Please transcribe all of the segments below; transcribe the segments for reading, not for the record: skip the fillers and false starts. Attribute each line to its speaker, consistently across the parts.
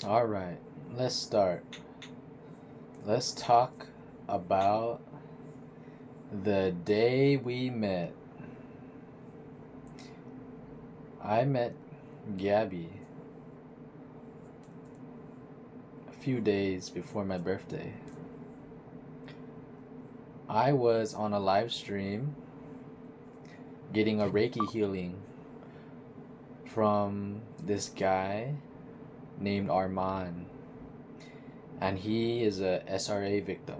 Speaker 1: All right, let's start. Let's talk about the day we met. I met Gabby a few days before my birthday. I was on a live stream getting a Reiki healing from this guy named Arman, and he is a SRA victim,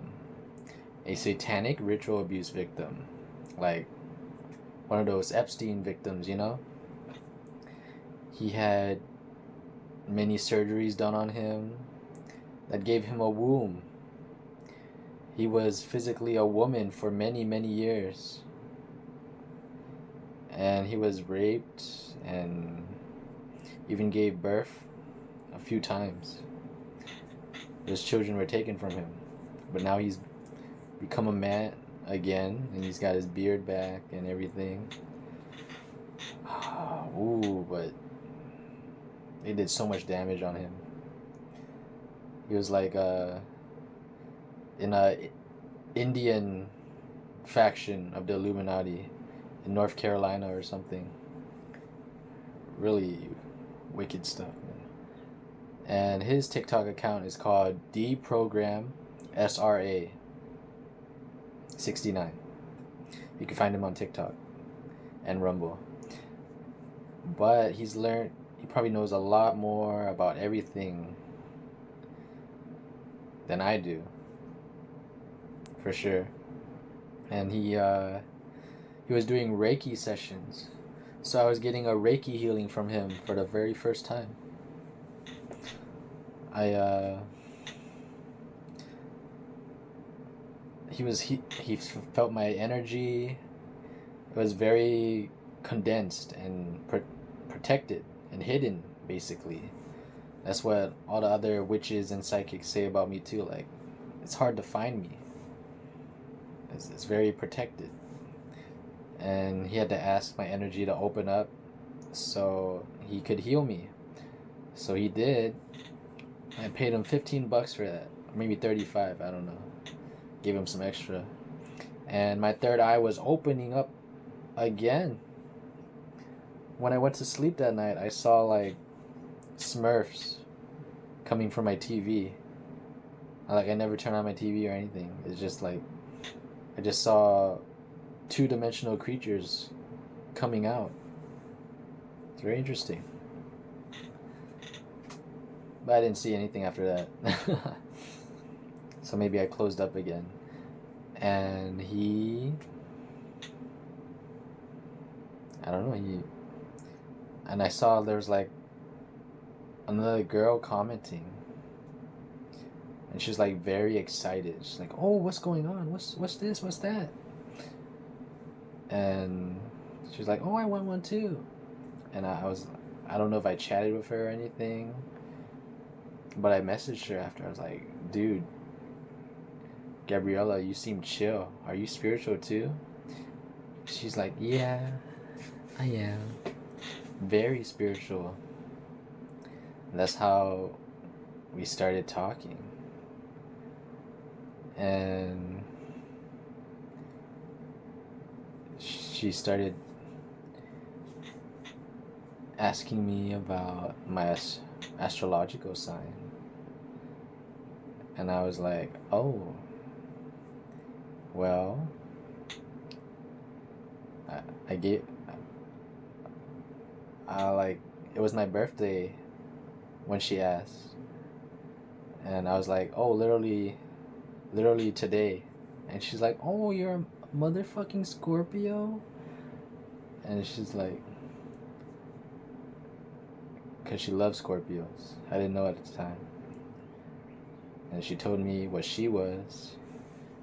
Speaker 1: a satanic ritual abuse victim, like one of those Epstein victims, you know? He had many surgeries done on him that gave him a womb. He was physically a woman for many, many years. And he was raped and even gave birth a few times. His children were taken from him. But now he's become a man again, and he's got his beard back and everything. Ooh, but they did so much damage on him. He was like in a Indian faction of the Illuminati in North Carolina or something. Really wicked stuff, man. And his TikTok account is called Deprogram SRA 69. You can find him on TikTok and Rumble. But he probably knows a lot more about everything than I do, for sure. And he was doing Reiki sessions, so I was getting a Reiki healing from him for the very first time. He felt my energy. It was very condensed and protected and hidden, basically. That's what all the other witches and psychics say about me too. Like, it's hard to find me. It's very protected. And he had to ask my energy to open up so he could heal me. So he did. I paid him $15 for that. Maybe 35, I don't know. Gave him some extra. And my third eye was opening up again. When I went to sleep that night, I saw like Smurfs coming from my TV. I never turn on my TV or anything. It's just like I just saw two-dimensional creatures coming out. It's very interesting. But I didn't see anything after that. So maybe I closed up again. And I don't know, and I saw there was like another girl commenting. And she's like very excited. She's like, "Oh, what's going on? What's this? What's that?" And she's like, "Oh, I want one too." And I don't know if I chatted with her or anything, but I messaged her after. I was like, "Dude, Gabriella, you seem chill. Are you spiritual too?" She's like, "Yeah, I am. Very spiritual." And that's how we started talking. And she started asking me about my astrological sign. And I was like, "Oh, well, it was my birthday when she asked. And I was like, "Oh, literally today." And she's like, "Oh, you're a motherfucking Scorpio?" And she's like, because she loves Scorpios. I didn't know at the time. And she told me what she was.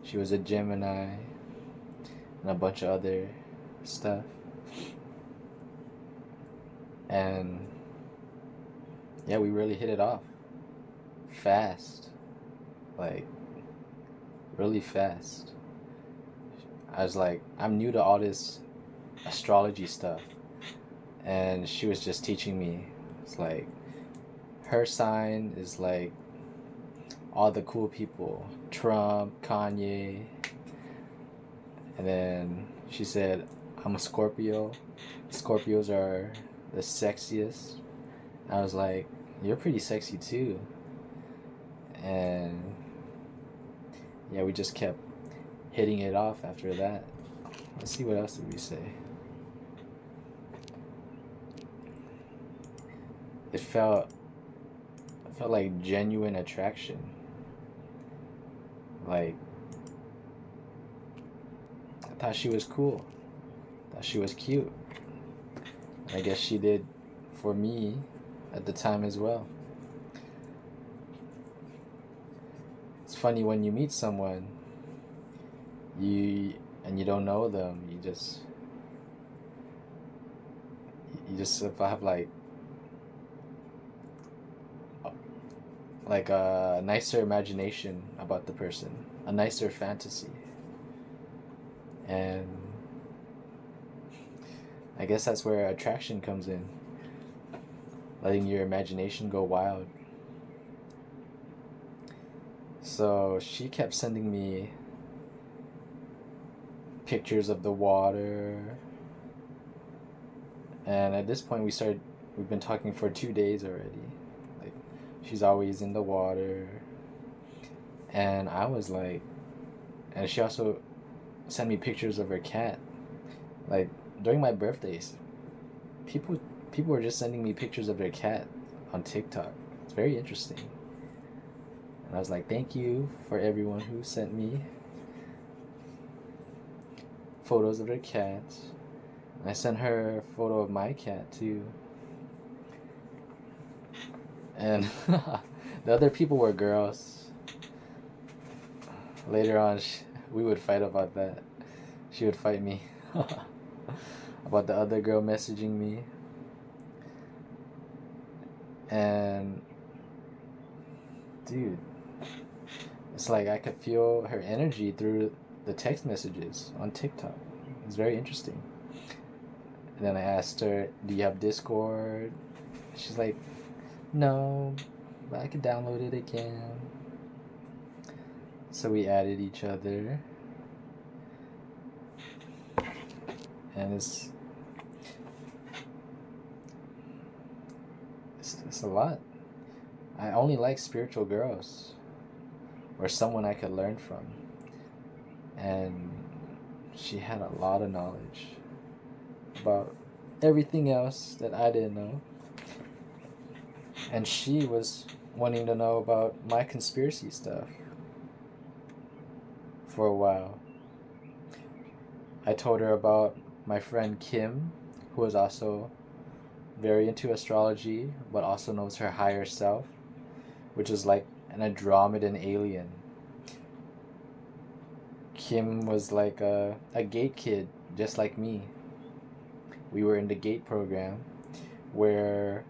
Speaker 1: She was a Gemini and a bunch of other stuff. And yeah, we really hit it off fast. Like, really fast. I was like, I'm new to all this astrology stuff. And she was just teaching me. It's like her sign is like all the cool people, Trump, Kanye. And then she said, I'm a Scorpio. Scorpios are the sexiest. I was like, you're pretty sexy too. And yeah, we just kept hitting it off after that. Let's see, what else did we say? It felt like genuine attraction. Like, I thought she was cool. Thought she was cute. I guess she did for me at the time as well. It's funny when you meet someone, you don't know them. You just have like a nicer imagination about the person, a nicer fantasy. And I guess that's where attraction comes in, letting your imagination go wild. So she kept sending me pictures of the water, and at this point we've been talking for 2 days already. Like, she's always in the water, and I was like, and she also sent me pictures of her cat. Like, during my birthdays, people were just sending me pictures of their cat on TikTok. It's very interesting. And I was like, thank you for everyone who sent me photos of their cats. And I sent her a photo of my cat too. And the other people were girls. Later on, we would fight about that. She would fight me about the other girl messaging me. And dude, it's like I could feel her energy through the text messages on TikTok. It's very interesting. And then I asked her, do you have Discord? She's like, no, but I could download it again. So we added each other. And it's a lot. I only like spiritual girls, or someone I could learn from. And she had a lot of knowledge about everything else that I didn't know. And she was wanting to know about my conspiracy stuff for a while. I told her about my friend Kim, who is also very into astrology, but also knows her higher self, which is like an Andromedan alien. Kim was like a gate kid, just like me. We were in the gate program where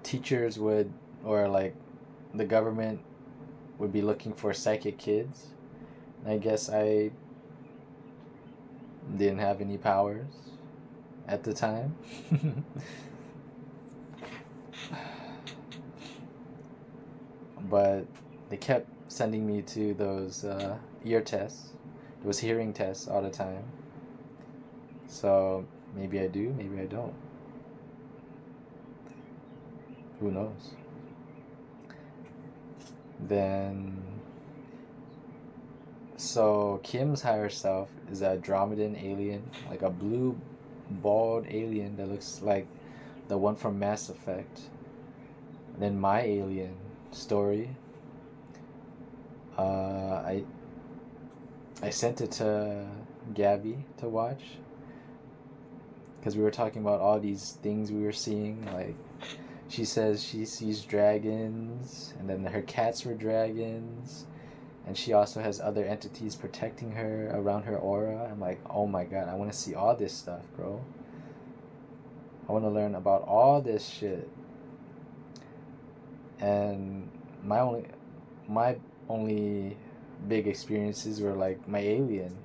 Speaker 1: teachers would, or like the government would be looking for psychic kids. I guess I didn't have any powers at the time. But they kept sending me to those ear tests, those hearing tests all the time. So maybe I do, maybe I don't. Who knows? Then, so Kim's higher self is a Andromedan alien, like a blue, bald alien that looks like the one from Mass Effect. And then my alien story, I sent it to Gabby to watch, because we were talking about all these things we were seeing. Like, she says she sees dragons, and then her cats were dragons, and she also has other entities protecting her around her aura. I'm like, oh my god, I want to see all this stuff, bro. I want to learn about all this shit. And my only big experiences were like my alien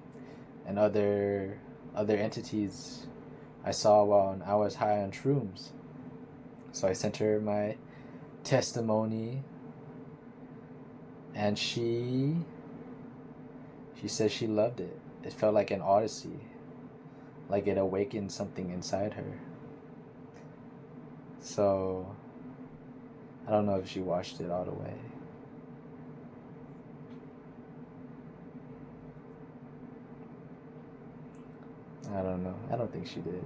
Speaker 1: and other entities I saw when I was high on shrooms. So I sent her my testimony, and she said she loved it. It felt like an odyssey, like it awakened something inside her. So I don't know if she watched it all the way. I don't know. I don't think she did.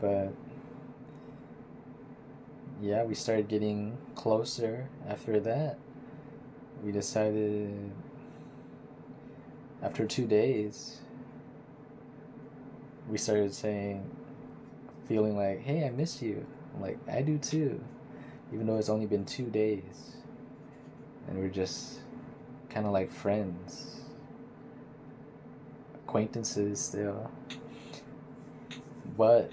Speaker 1: But yeah, we started getting closer after that. We decided after 2 days, we started feeling like, hey, I miss you. I'm like, I do too. Even though it's only been 2 days. And we're just kind of like friends, acquaintances still. But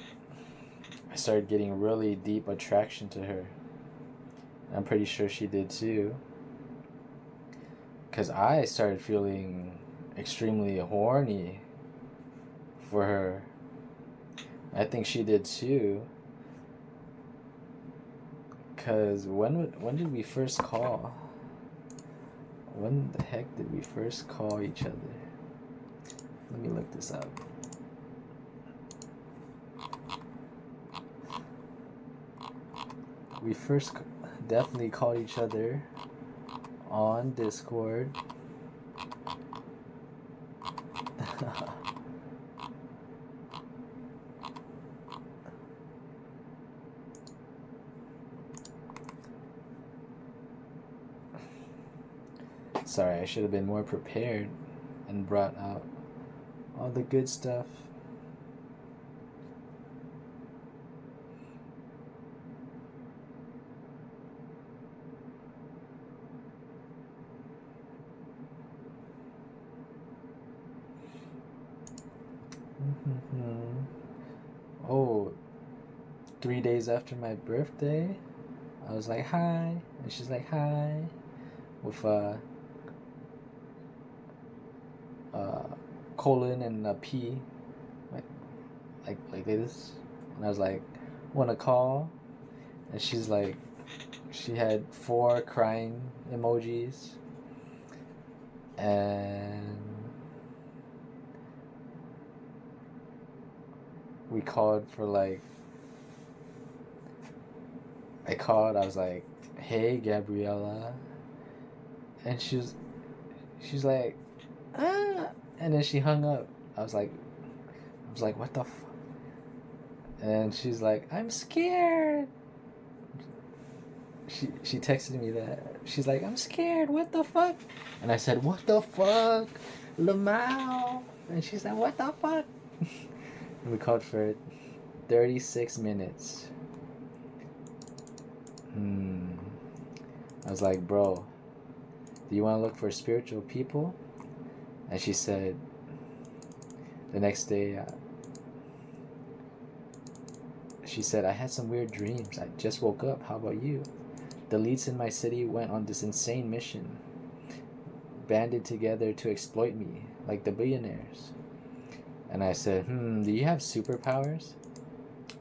Speaker 1: I started getting really deep attraction to her. I'm pretty sure she did too. Because I started feeling extremely horny for her. I think she did too. Because when did we first call? When the heck did we first call each other? Let me look this up. We first definitely called each other on Discord. Sorry, I should have been more prepared and brought out all the good stuff. Oh, 3 days after my birthday, I was like, hi. And she's like, hi. With colon and a P. Like this. And I was like, wanna call? And she's like, she had 4 crying emojis. And we called for like, I was like, hey Gabriella. And she's like, ah, and then she hung up. I was like, what the fuck? And she's like, I'm scared. She texted me that. She's like, I'm scared, what the fuck? And I said, what the fuck? Lamau. And she's like, what the fuck? And we called for 36 minutes. I was like, bro, do you want to look for spiritual people? And she said, the next day, she said, I had some weird dreams. I just woke up. How about you? The elites in my city went on this insane mission, banded together to exploit me, like the billionaires. And I said, do you have superpowers?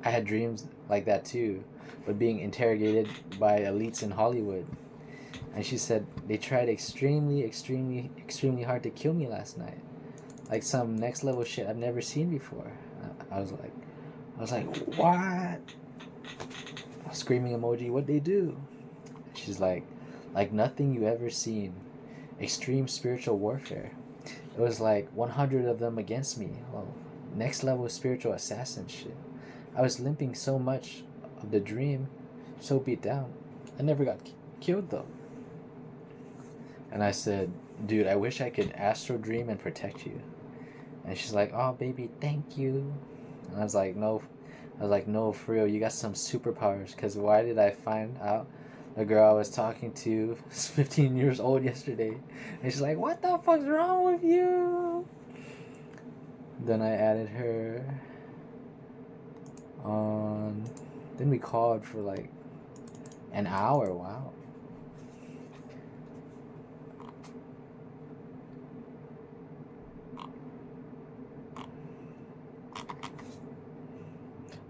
Speaker 1: I had dreams like that too, but being interrogated by elites in Hollywood. And she said, they tried extremely hard to kill me last night. Like some next level shit I've never seen before. I was like, what? Screaming emoji, what'd they do? She's like nothing you ever seen. Extreme spiritual warfare. It was like 100 of them against me. Oh, next level spiritual assassin shit. I was limping so much of the dream, so beat down. I never got killed though. And I said, dude, I wish I could astral dream and protect you. And she's like, oh baby, thank you. And I was like, no, for real, you got some superpowers. Because why did I find out the girl I was talking to was 15 years old yesterday? And she's like, what the fuck's wrong with you? Then I added her on. Then we called for like an hour. Wow.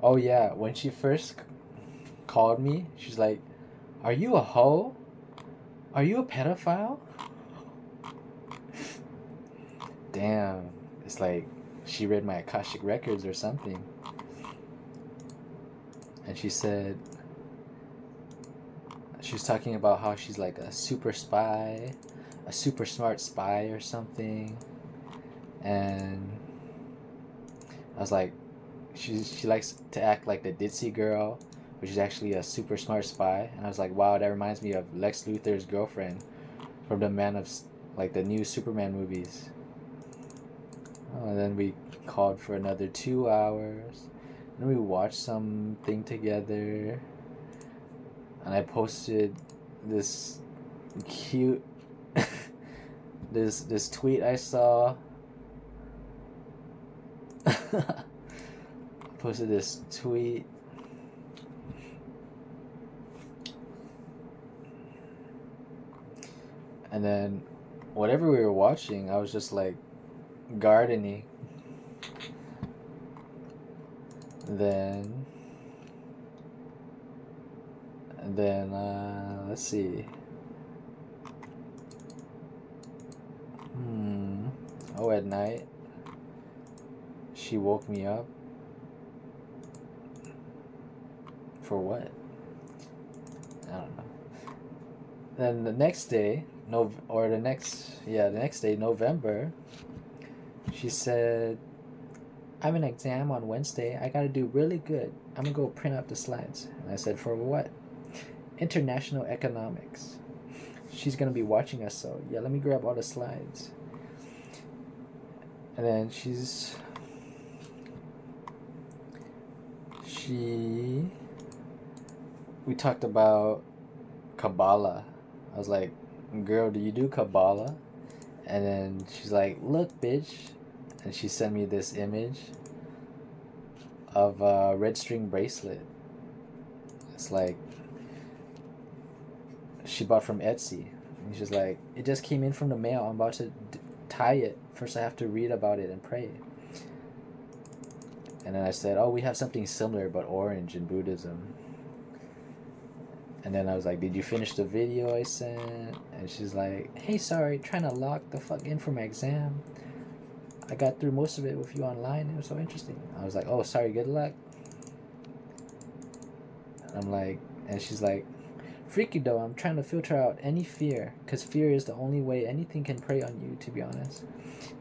Speaker 1: Oh yeah, when she first called me, she's like, "Are you a hoe? Are you a pedophile?" Damn, it's like she read my Akashic records or something. And she said she was talking about how she's like a super spy, a super smart spy or something. And I was like, she likes to act like the ditzy girl, but she's actually a super smart spy. And I was like, wow, that reminds me of Lex Luthor's girlfriend from the like the new Superman movies. Oh, and then we called for another 2 hours. And we watched something together. And I posted this cute this tweet I saw. Posted this tweet. And then whatever we were watching, I was just like gardening. Then let's see. Oh, at night she woke me up. For what? I don't know. Then the next day, the next day, November, she said, "I have an exam on Wednesday. I gotta do really good. I'm gonna go print out the slides." And I said, "For what?" "International economics." She's gonna be watching us, so yeah, let me grab all the slides. And then we talked about Kabbalah. I was like, "Girl, do you do Kabbalah?" And then she's like, "Look, bitch." And she sent me this image of a red string bracelet. It's like she bought from Etsy. And she's like, "It just came in from the mail. I'm about to tie it. First I have to read about it and pray." And then I said, "Oh, we have something similar but orange in Buddhism." And then I was like, "Did you finish the video I sent?" And she's like, "Hey, sorry, trying to lock the fuck in for my exam. I got through most of it with you online. It was so interesting." I was like, "Oh, sorry, good luck." And I'm like, and she's like, "Freaky though, I'm trying to filter out any fear, because fear is the only way anything can prey on you, to be honest."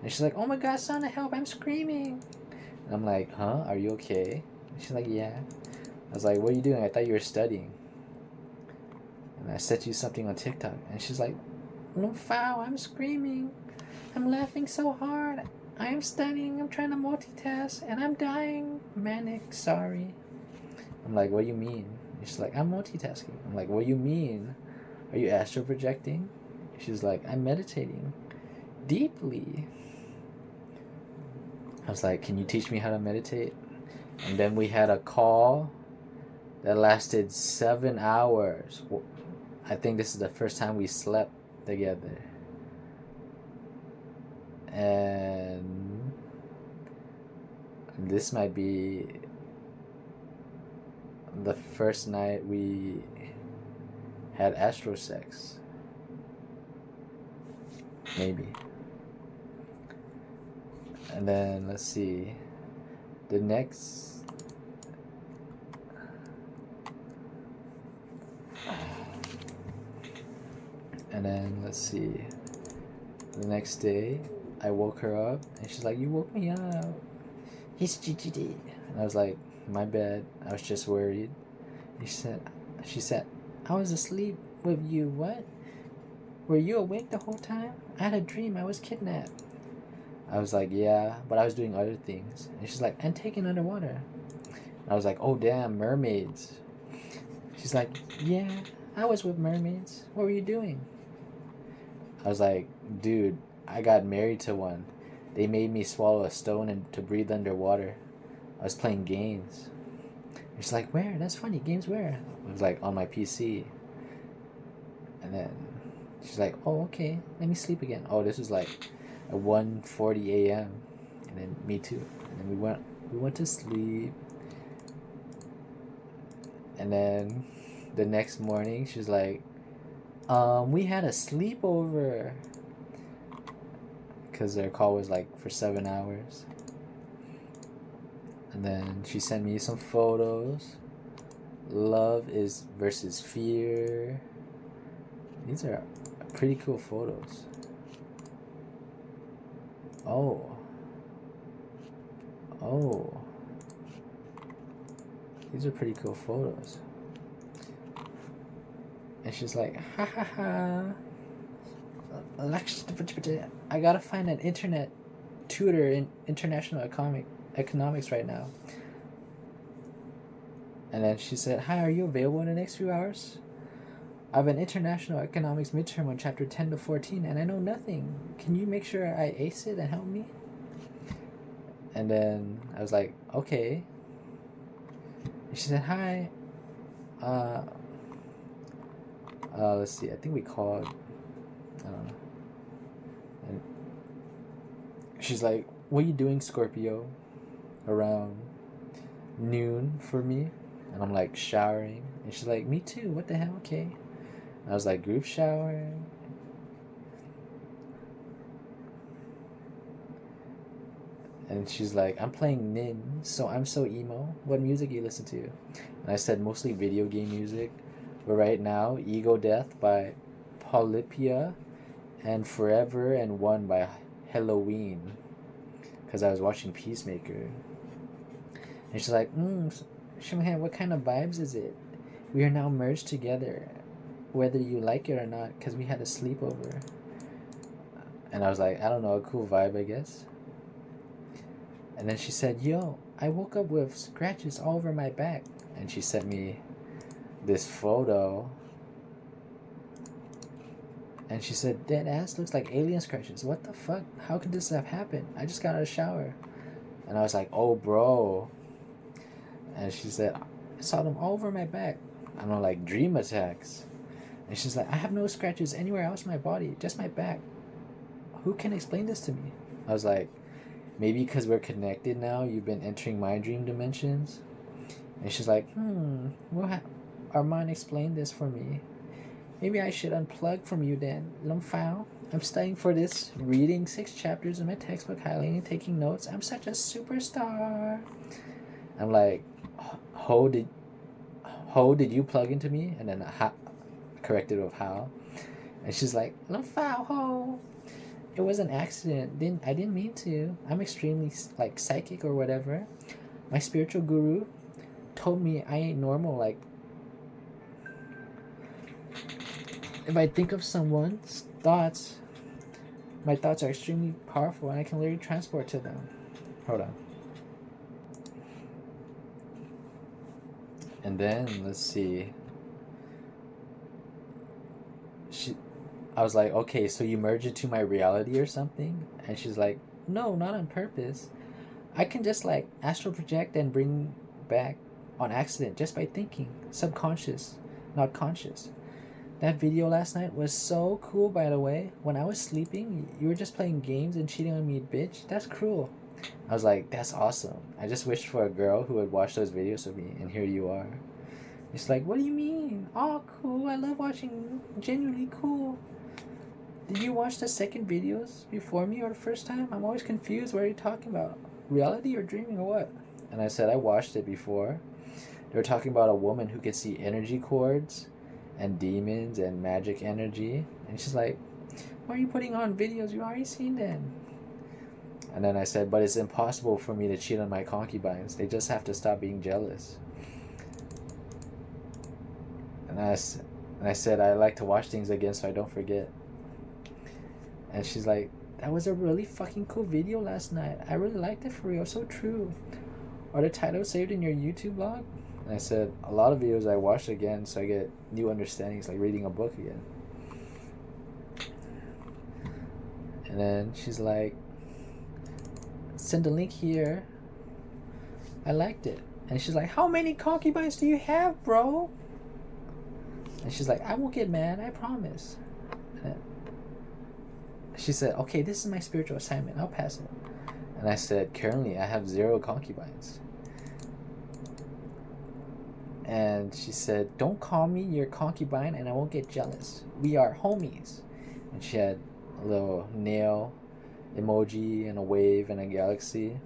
Speaker 1: And she's like, "Oh my god, Sana, help, I'm screaming." And I'm like, "Huh, are you okay?" And she's like, "Yeah." I was like, "What are you doing? I thought you were studying." And I sent you something on TikTok. And she's like, "No foul, I'm screaming. I'm laughing so hard. I am studying, I'm trying to multitask, and I'm dying. Manic, sorry." I'm like, "What do you mean?" And she's like, "I'm multitasking." I'm like, "What do you mean? Are you astral projecting?" She's like, "I'm meditating deeply." I was like, "Can you teach me how to meditate?" And then we had a call that lasted 7 hours. I think this is the first time we slept together. And this might be the first night we had astro sex. Maybe. And then let's see. The next and then let's see. The next day I woke her up and she's like, "You woke me up. He's GGD." And I was like, "My bad. I was just worried." And she said, "I was asleep with you. What? Were you awake the whole time? I had a dream I was kidnapped." I was like, "Yeah, but I was doing other things." And she's like, "And taken underwater." I was like, "Oh damn, mermaids." She's like, "Yeah, I was with mermaids. What were you doing?" I was like, "Dude, I got married to one. They made me swallow a stone and to breathe underwater. I was playing games." And she's like, "Where? That's funny. Games where?" I was like, "On my PC." And then she's like, "Oh, okay. Let me sleep again." Oh, this was like at 1:40 a.m. And then me too. And then we went to sleep. And then the next morning, she's like, we had a sleepover. Because their call was like for 7 hours. And then she sent me some photos. Love is versus fear. These are pretty cool photos. Oh. These are pretty cool photos. And she's like, ha ha ha. I gotta find an internet tutor in international economics right now. And then she said, hi, are you available in the next few hours? I have an international economics midterm on chapter 10 to 14 and I know nothing. Can you make sure I ace it and help me? And then I was like, okay. And she said, hi. Let's see, I think we called. And she's like, what are you doing, Scorpio? Around noon for me? And I'm like, showering. And she's like, me too, what the hell, okay. And I was like, group shower. And she's like, I'm playing Nin, so I'm so emo. What music do you listen to? And I said, mostly video game music. But right now, Ego Death by Polypia and Forever and One by Halloween. Because I was watching Peacemaker. And she's like, Shimhan, what kind of vibes is it? We are now merged together, whether you like it or not, because we had a sleepover. And I was like, I don't know, a cool vibe, I guess. And then she said, yo, I woke up with scratches all over my back. And she sent me this photo. And she said, that ass looks like alien scratches. What the fuck? How could this have happened? I just got out of the shower. And I was like, oh, bro. And she said, I saw them all over my back. I know, like dream attacks. And she's like, I have no scratches anywhere else in my body, just my back. Who can explain this to me? I was like, maybe because we're connected now, you've been entering my dream dimensions. And she's like, Armand explained this for me. Maybe I should unplug from you then. Lumfao, I'm studying for this, reading 6 chapters in my textbook, highlighting, taking notes. I'm such a superstar. I'm like, Ho, did you plug into me? And then corrected with how. And she's like, Lumfao, ho. It was an accident. I didn't mean to. I'm extremely like psychic or whatever. My spiritual guru told me I ain't normal. Like, if I think of someone's thoughts, my thoughts are extremely powerful and I can literally transport to them. Hold on. And then let's see. I was like, okay, so you merge into my reality or something? And she's like, no, not on purpose. I can just like astral project and bring back on accident just by thinking. Subconscious, not conscious. That video last night was so cool, by the way. When I was sleeping, you were just playing games and cheating on me, bitch. That's cruel. I was like, that's awesome. I just wished for a girl who would watch those videos with me, and here you are. It's like, what do you mean? Oh, cool. I love watching. Genuinely cool. Did you watch the second videos before me or the first time? I'm always confused. What are you talking about? Reality or dreaming or what? And I said, I watched it before. They were talking about a woman who could see energy cords and demons and magic energy. And she's like, why are you putting on videos? You already seen them. And then I said, but it's impossible for me to cheat on my concubines. They just have to stop being jealous. And I said, I like to watch things again so I don't forget. And she's like, that was a really fucking cool video last night. I really liked it for real. So true. Are the titles saved in your YouTube blog? And I said, a lot of videos I watch again so I get new understandings, like reading a book again. And then she's like, send a link here. I liked it. And she's like, how many concubines do you have, bro? And she's like, I won't get mad, I promise. And she said, okay, this is my spiritual assignment. I'll pass it. And I said, currently I have 0 concubines. And she said, "Don't call me your concubine and I won't get jealous. We are homies." And she had a little nail emoji and a wave and a galaxy.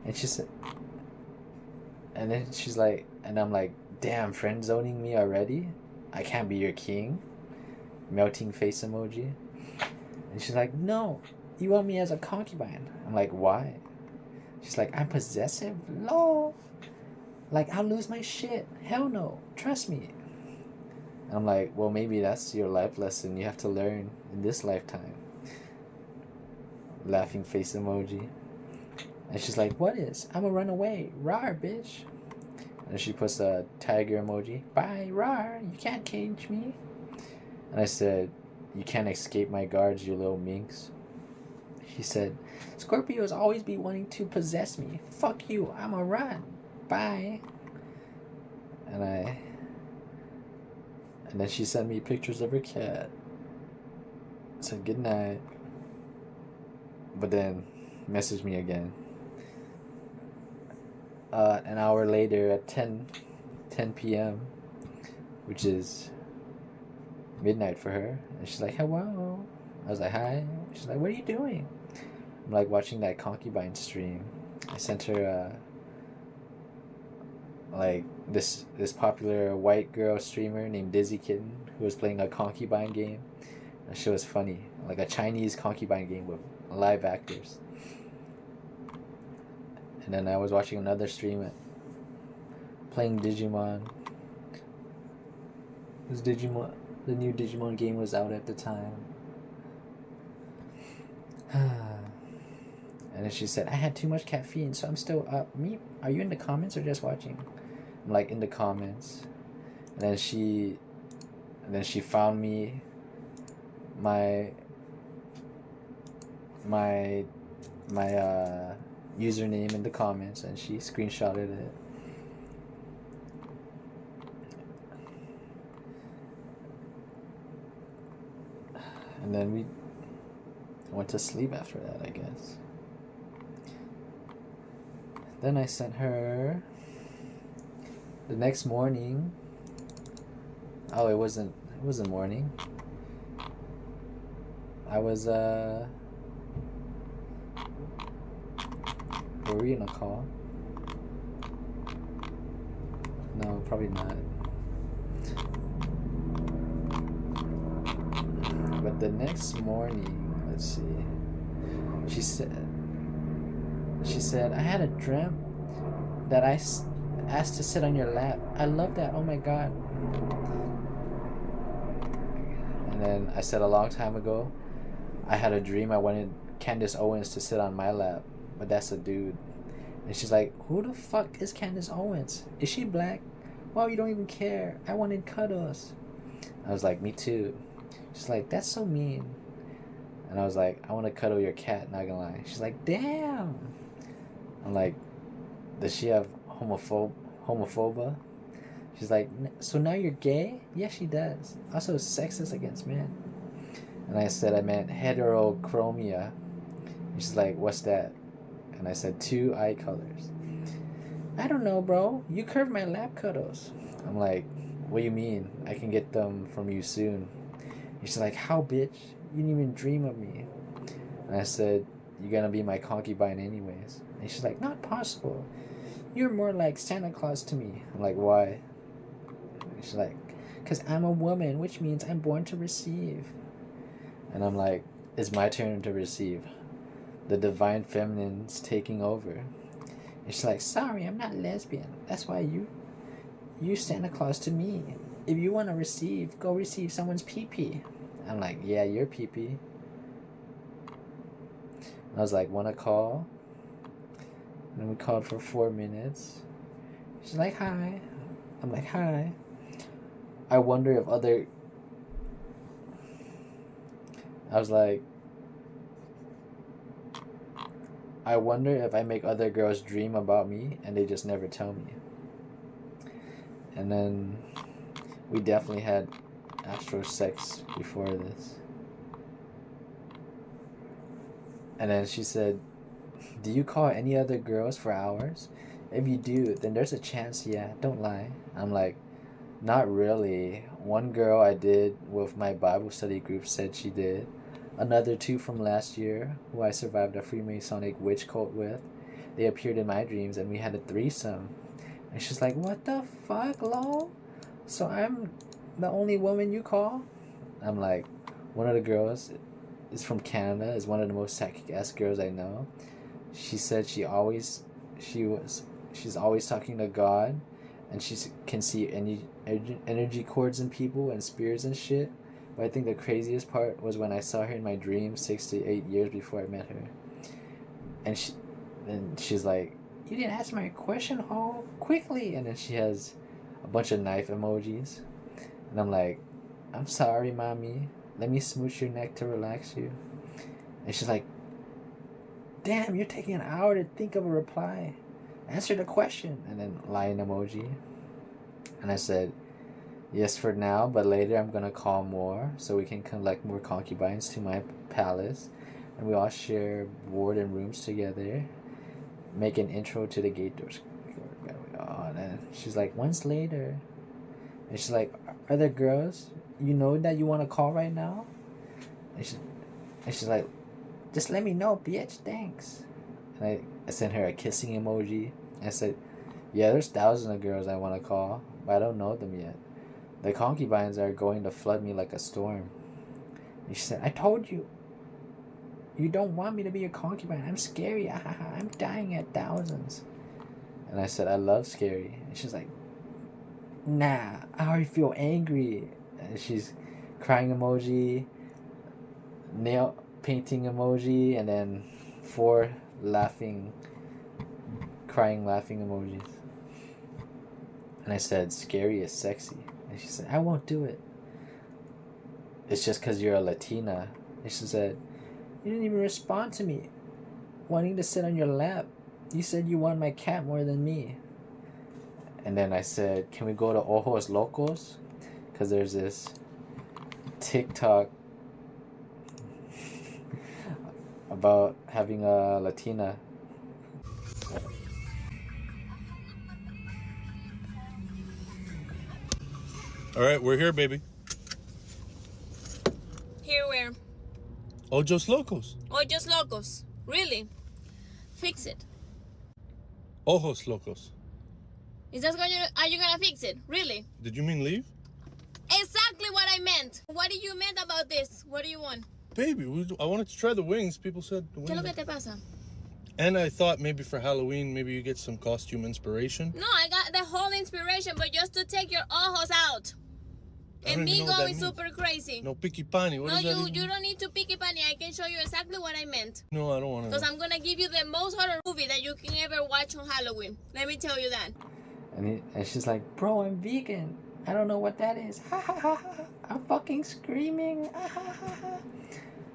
Speaker 1: And she said, and then she's like, and I'm like, "Damn, friend zoning me already? I can't be your king." Melting face emoji. And she's like, "No, you want me as a concubine." I'm like, "Why?" She's like, "I'm possessive? Lol. Like, I'll lose my shit. Hell no. Trust me." And I'm like, "Well, maybe that's your life lesson you have to learn in this lifetime." Laughing face emoji. And she's like, "What is? I'ma run away. Rawr, bitch." And she puts a tiger emoji. "Bye, rawr. You can't cage me." And I said, "You can't escape my guards, you little minx." She said, "Scorpios always be wanting to possess me. Fuck you. I'ma run. Bye." And then she sent me pictures of her cat. Said good night. But then messaged me again. An hour later at 10 p.m., which is midnight for her. And she's like, "Hello." I was like, "Hi." She's like, "What are you doing?" I'm like, watching that Concubine stream. I sent her like this popular white girl streamer named Dizzy Kitten who was playing a Concubine game. That shit was funny. Like a Chinese Concubine game with live actors. And then I was watching another stream playing Digimon. Because Digimon, the new Digimon game was out at the time. And then she said, "I had too much caffeine, so I'm still up. Me, are you in the comments or just watching?" I'm like, "In the comments." And then she found me my username in the comments, and she screenshotted it. And then we went to sleep after that, I guess. Then I sent her the next morning. Oh, it wasn't morning. I was were we in a call? No, probably not. But the next morning, let's see. She said, "I had a dream that I asked to sit on your lap. I love that. Oh my god." And then I said, "A long time ago, I had a dream I wanted Candace Owens to sit on my lap, but that's a dude." And she's like, "Who the fuck is Candace Owens? Is she black? Wow, you don't even care. I wanted cuddles." I was like, "Me too." She's like, "That's so mean." And I was like, "I want to cuddle your cat, not gonna lie." She's like, "Damn." I'm like, "Does she have homophobia?" She's like, "So now you're gay?" "Yeah, she does. Also sexist against men." And I said I meant heterochromia. And she's like, "What's that?" And I said, 2 eye colors. "I don't know, bro. You curved my lap cuddles." I'm like, "What do you mean? I can get them from you soon." And she's like, "How, bitch? You didn't even dream of me." And I said, "You're gonna be my concubine anyways." And she's like, "Not possible. You're more like Santa Claus to me." I'm like, "Why?" And she's like, "Because I'm a woman, which means I'm born to receive." And I'm like, "It's my turn to receive. The divine feminine's taking over." And she's like, "Sorry, I'm not lesbian. That's why you Santa Claus to me. If you want to receive, go receive someone's pee-pee." I'm like, "Yeah, your pee-pee." And I was like, "Want to call?" And we called for 4 minutes. She's like, "Hi." I'm like, "Hi." I wonder if other... I was like, I wonder if I make other girls dream about me and they just never tell me. And then we definitely had astral sex before this. And then she said, "Do you call any other girls for hours? If you do, then there's a chance, yeah, don't lie. I'm like, not really. One girl I did with my Bible study group said she did. Another two from last year, who I survived a Freemasonic witch cult with, they appeared in my dreams and we had a threesome. And she's like, what the fuck, lol? So I'm the only woman you call? I'm like, one of the girls is from Canada, is one of the most psychic ass girls I know. She said she's always talking to God, and she can see any energy cords in people and spirits and shit. But I think the craziest part was when I saw her in my dream 6 to 8 years before I met her, and she's like, "You didn't answer my question, oh quickly!" And then she has a bunch of knife emojis, and I'm like, "I'm sorry, mommy. Let me smooch your neck to relax you." And she's like, "Damn, you're taking an hour to think of a reply. Answer the question." And then lion emoji. And I said, "Yes, for now, but later I'm gonna call more so we can collect more concubines to my palace, and we all share board and rooms together. Make an intro to the gate doors." And then she's like, "When's later?" And she's like, "Are there girls you know that you want to call right now?" And she's like, "Just let me know, bitch. Thanks." And I sent her a kissing emoji. I said, "Yeah, there's thousands of girls I want to call, but I don't know them yet. The concubines are going to flood me like a storm." And she said, "I told you, you don't want me to be a concubine. I'm scary. I'm dying at thousands." And I said, "I love scary." And she's like, "Nah, I already feel angry." And she's crying emoji, nail painting emoji, and then 4 crying laughing emojis. And I said, "Scary is sexy." And she said, "I won't do it. It's just because you're a Latina." And she said, "You didn't even respond to me wanting to sit on your lap. You said you want my cat more than me." And then I said, "Can we go to Ojos Locos? Because there's this TikTok about having a Latina."
Speaker 2: All right, we're here, baby.
Speaker 3: Here where?
Speaker 2: Ojos Locos.
Speaker 3: Ojos Locos. Really? Fix it.
Speaker 2: Ojos Locos.
Speaker 3: Are you gonna fix it? Really?
Speaker 2: Did you mean leave?
Speaker 3: Exactly what I meant. What did you meant about this? What do you want?
Speaker 2: Baby, I wanted to try the wings. People said the wings.
Speaker 3: ¿Qué es lo que te pasa?
Speaker 2: And I thought maybe for Halloween, maybe you get some costume inspiration.
Speaker 3: No, I got the whole inspiration, but just to take your ojos out. And me going super crazy.
Speaker 2: No, picky pani. What is that?
Speaker 3: No, you don't need to picky pani. I can show you exactly what I meant.
Speaker 2: No, I don't want to.
Speaker 3: Because I'm going to give you the most horror movie that you can ever watch on Halloween. Let me tell you that.
Speaker 1: And she's like, "Bro, I'm vegan. I don't know what that is. Ha ha ha ha. I'm fucking screaming. Ha ha ha ha."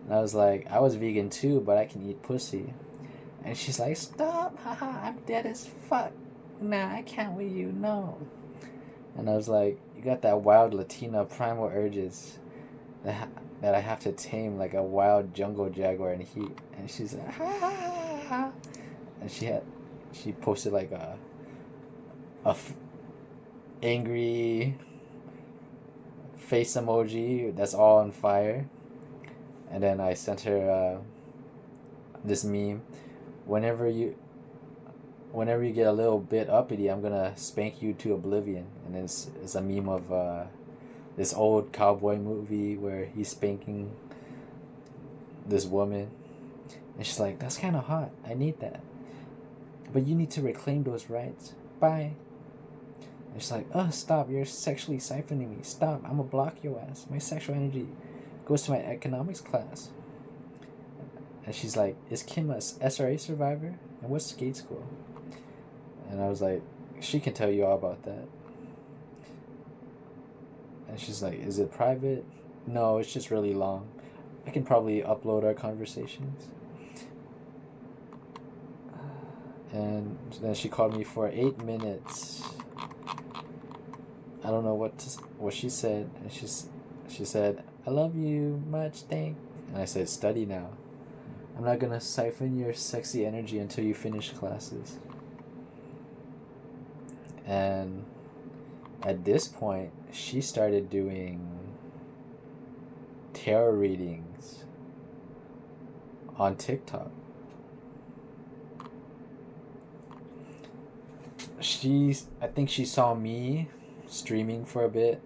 Speaker 1: And I was like, "I was vegan too, but I can eat pussy." And she's like, "Stop. Ha ha. I'm dead as fuck. Nah, I can't with you. No." And I was like, "You got that wild Latina primal urges that I have to tame like a wild jungle jaguar in heat." And she's like, "Ha ha ha ha." And she posted like a angry face emoji that's all on fire. And then I sent her this meme. Whenever you get a little bit uppity, I'm gonna spank you to oblivion. And it's a meme of this old cowboy movie where he's spanking this woman. And she's like, "That's kind of hot. I need that. But you need to reclaim those rights. Bye." And she's like, "Oh, stop. You're sexually siphoning me. Stop. I'm gonna block your ass. My sexual energy goes to my economics class." And she's like, "Is Kim a SRA survivor? And what's skate school?" And I was like, "She can tell you all about that." And she's like, "Is it private?" "No, it's just really long. I can probably upload our conversations." And then she called me for 8 minutes. I don't know what she said. And she said, "I love you much, thank." And I said, "Study now. I'm not gonna siphon your sexy energy until you finish classes." And at this point, she started doing tarot readings on TikTok. I think she saw me streaming for a bit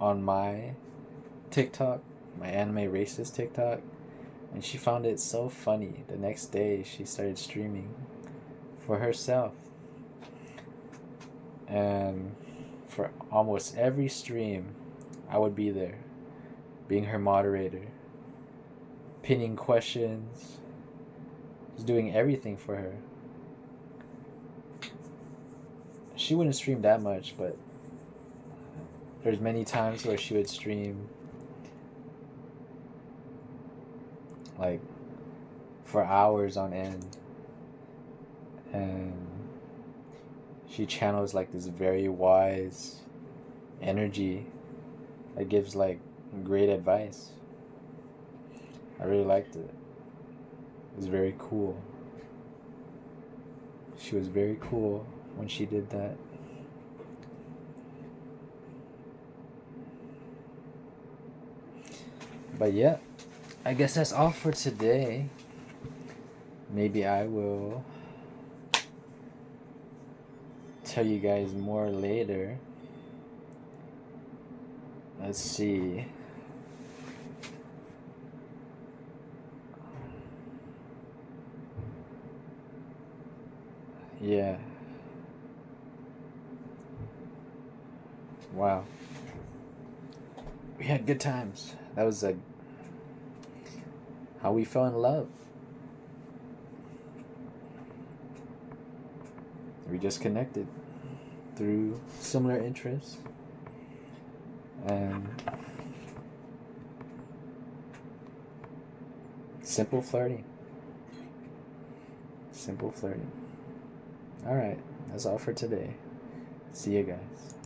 Speaker 1: on my TikTok, my anime racist TikTok, and she found it so funny. The next day, she started streaming for herself. And for almost every stream, I would be there, being her moderator, pinning questions, just doing everything for her. She wouldn't stream that much, but there's many times where she would stream like for hours on end, and she channels like this very wise energy that gives like great advice. I really liked it. It was very cool. She was very cool when she did that. But yeah, I guess that's all for today. Maybe I will tell you guys more later. Let's see. Yeah. Wow. We had good times. That was how we fell in love. We just connected through similar interests and simple flirting. Simple flirting. Alright, that's all for today. See you guys.